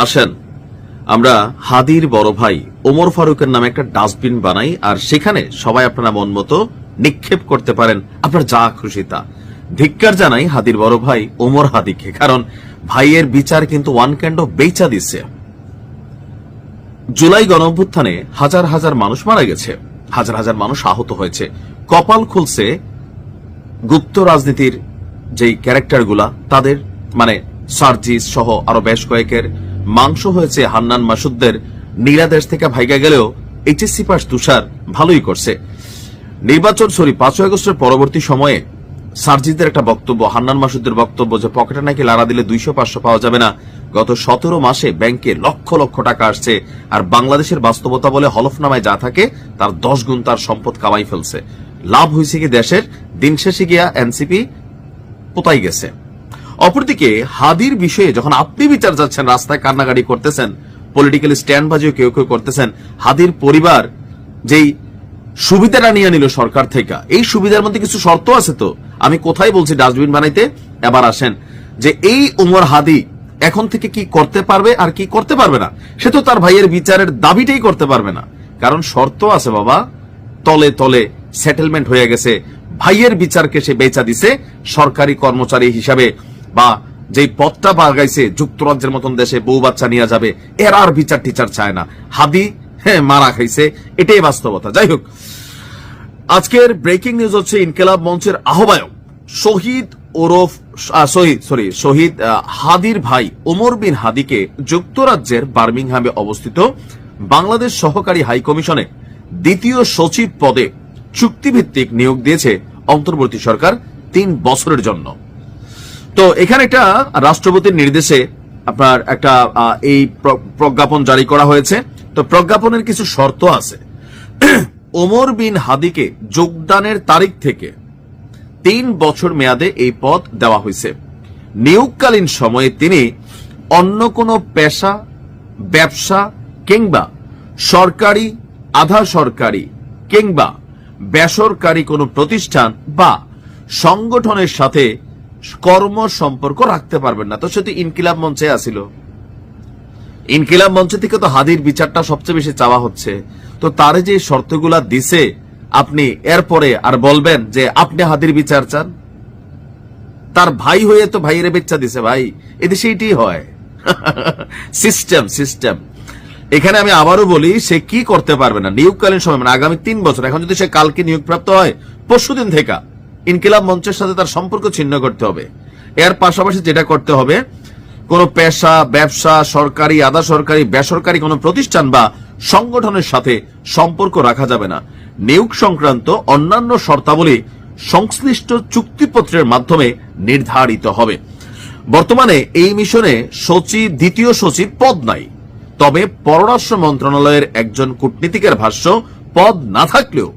আসেন আমরা হাদির বড় ভাই ওমর ফারুকের নামে একটা ডাস্টবিন বানাই, আর সেখানে সবাই আপনারা মন মতো নিক্ষেপ করতে পারেন আপনার যা খুশি তা। ধিক্কার জানাই হাদির বড় ভাই ওমর হাদিকে, কারণ ভাইয়ের বিচার কিন্তু ওয়ান কাইন্ড অফ বেচা দিচ্ছে। জুলাই গণঅভ্যুত্থানে হাজার হাজার মানুষ মারা গেছে, হাজার হাজার মানুষ আহত হয়েছে। কপাল খুলছে গুপ্ত রাজনীতির যেই ক্যারেক্টারগুলা তাদের, মানে সার্জিস সহ আরো বেশ কয়েকের। মাংস হয়েছে হান্নান মাসুদদের, নীলাদেশ থেকে ভাইগা গেলেও এইচএসসি পাস তুষার ভালোই করছে। নির্বাচন 5 আগস্টের পরবর্তী সময়ে সার্জিসদের একটা বক্তব্য, হান্নান মাসুদদের বক্তব্য যে পকেটে নাকি লাড়া দিলে 200-500 পাওয়া যাবে না। গত 17 মাসে ব্যাংকে লক্ষ লক্ষ টাকা আসছে, আর বাংলাদেশের বাস্তবতা বলে হলফনামায় যা থাকে তার 10 গুণ তার সম্পদ কামাই ফেলছে। লাভ হয়েছে কি দেশের? দিন শেষে গিয়া এনসিপি পোতাই গেছে। অপরদিকে হাদির বিষয়ে যখন আপনি বিচার যাচ্ছেন, রাস্তায় কান্নাকাটি করতেছেন, পলিটিক্যাল স্ট্যান্ড বাজিও কেউ কেউ করতেছেন, হাদির পরিবার যেই সুবিধাটা নিয়ে নিল সরকার থেকে, এই সুবিধার মধ্যে কিছু শর্ত আছে। তো আমি কোথায় বলছি ডাস্টবিন বানাইতে? এবার আসেন যে এই ওমর হাদি এখন থেকে কি করতে পারবে আর কি করতে পারবে না, সে তো তার ভাইয়ের বিচারের দাবিটাই করতে পারবে না, কারণ শর্ত আছে বাবা। তলে তলে সেটেলমেন্ট হয়ে গেছে, ভাইয়ের বিচারকে সে বেচা দিছে সরকারি কর্মচারী হিসাবে, বা যেই পদটা বাগাইছে যুক্তরাজ্যের মতন দেশে বউ বাচ্চা নিয়ে যাবে, এর আর বিচার টিচার চায় না। হাদি মারা খাইছে, এটাই বাস্তবতা। যাই হোক, আজকের ব্রেকিং নিউজ হচ্ছে ইনকিলাব মঞ্চের আহ্বায়ক শহীদ হাদির ভাই ওমর বিন হাদিকে যুক্তরাজ্যের বার্মিংহামে অবস্থিত বাংলাদেশ সহকারী হাই কমিশনে 2য় সচিব পদে চুক্তিভিত্তিক নিয়োগ দিয়েছে অন্তর্বর্তী সরকার 3 বছরের জন্য। তো এখানে একটা রাষ্ট্রপতির নির্দেশে আপনার একটা এই প্রজ্ঞাপন জারি করা হয়েছে। তো প্রজ্ঞাপনের কিছু শর্ত আছে। ওমর বিন হাদিকে যোগদানের তারিখ থেকে 3 বছর মেয়াদে এই পদ দেওয়া হয়েছে। নিয়োগকালীন সময়ে তিনি অন্য কোনো পেশা, ব্যবসা কিংবা সরকারি, আধা সরকারি কিংবা বেসরকারি কোনো প্রতিষ্ঠান বা সংগঠনের সাথে কর্ম সম্পর্ক রাখতে পারবেন না। তো সে তো ইনকিলাব মঞ্চে আসিল, ইনকিলাব মঞ্চ থেকে তো হাদির বিচারটা সবচেয়ে বেশি চাওয়া হচ্ছে। তো তার যে শর্তগুলা দিছে, আপনি এরপরে আর বলবেন যে আপনি হাদির বিচার চান? তার ভাই হয়ে তো ভাইয়ের বেচা দিছে। ভাই, এদেশে এটাই হয়। সিস্টেম। এখানে আমি আবারও বলি, সে কি করতে পারবে না নিয়োগকালীন সময়, মানে আগামী 3 বছর। এখন যদি সে কালকে নিয়োগপ্রাপ্ত হয়, পরশুদিন থেকে ইনকিলাব মঞ্চের সাথে তার সম্পর্ক ছিন্ন করতে হবে। এর পাশাপাশি যেটা করতে হবে, কোন পেশা, ব্যবসা, সরকারি, আধা সরকারি, বেসরকারি কোন প্রতিষ্ঠান বা সংগঠনের সাথে সম্পর্ক রাখা যাবে না। নিয়োগ সংক্রান্ত অন্যান্য শর্তাবলী সংশ্লিষ্ট চুক্তিপত্রের মাধ্যমে নির্ধারিত হবে। বর্তমানে এই মিশনে 2য় সচিব পদ নাই, তবে পররাষ্ট্র মন্ত্রণালয়ের একজন কূটনীতিকের ভাষ্য, পদ না থাকলেও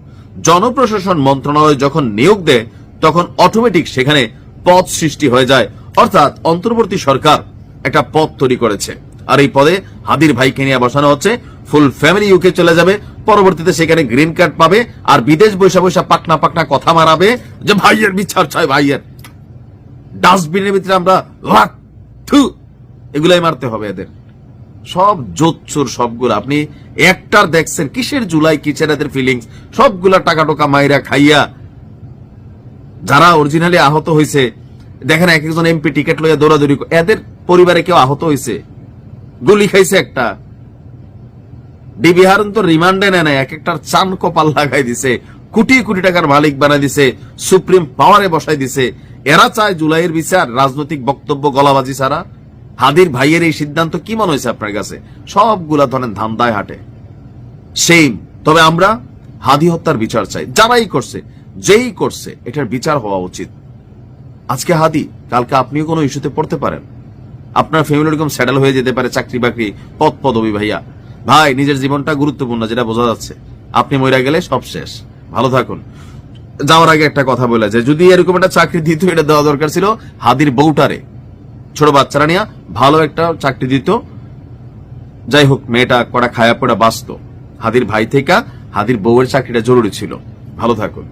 জনপ্রশাসন মন্ত্রণালয় যখন নিয়োগ দেয় তখন অটোমেটিক সেখানে পদ সৃষ্টি হয়ে যায়। অর্থাৎ অন্তর্বর্তী সরকার একটা পদ তৈরি করেছে, আর এই পদে হাদির ভাইকে নিয়ে বসানো হচ্ছে। ফুল ফ্যামিলি ইউকে চলে যাবে, পরবর্তীতে সেখানে গ্রিন কার্ড পাবে, আর বিদেশ বৈশা বৈশা পাকনা পাকনা কথা মারাবে যে ভাইয়ের বিচার চাই, ভাইয়ের। ডাস্টবিনের ভিতরে আমরা এগুলাই মারতে হবে এদের। সব জোচ্চুর সবগুলো। আপনি একটার দেখছেন কিসের জুলাই, কিসের এদের ফিলিংস, সবগুলা টাকা টোকা মাইরা খাইয়া যারা অরিজিনালি আহত হয়েছে। দেখেন এক একজন এমপি টিকিট লইয়া দৌড়াদৌড়ি, এদের পরিবারে কেউ আহত হয়েছে, গুলি খাইছে একটা। ডিবি হারুন তো রিমান্ডে নেয় না, এক একটার চান কপাল লাগাই দিছে, কোটি কোটি টাকার মালিক বানাই দিছে, সুপ্রিম পাওয়ারে বসাই দিছে। এরা চায় জুলাইয়ের বিচার রাজনৈতিক বক্তব্য গলাবাজি ছাড়া। হাদির ভাইয়ের এই সিদ্ধান্ত কি মনে হয়েছে আপনার কাছে? সবগুলা ধরেন ধান্দায় হাঁটে, সেম। তবে আমরা হাদি হত্যার বিচার চাই। যারাই করছে, যেই করছে, এটার বিচার হওয়া উচিত। আজকে হাদি, কালকে আপনিও কোনো ইস্যুতে পড়তে পারেন, আপনার ফ্যামিলি এরকম সেটেল হয়ে যেতে পারে, চাকরি বাকরি, পদবি। ভাইয়া ভাই, নিজের জীবনটা গুরুত্বপূর্ণ, যেটা বোঝা যাচ্ছে। আপনি মরে গেলে সব শেষ। ভালো থাকুন। যাওয়ার আগে একটা কথা বলে যে যদি এরকম একটা চাকরি দিত, এটা দেওয়া দরকার ছিল হাদির বউটারে, ছোট বাচ্চারা নিয়ে ভালো একটা চাকরি দিত। যাই হোক, মেয়েটা কটা খায়া পড়া বাঁচত। হাদির ভাই থেকে হাদির বউয়ের চাকরিটা জরুরি ছিল। ভালো থাকুন।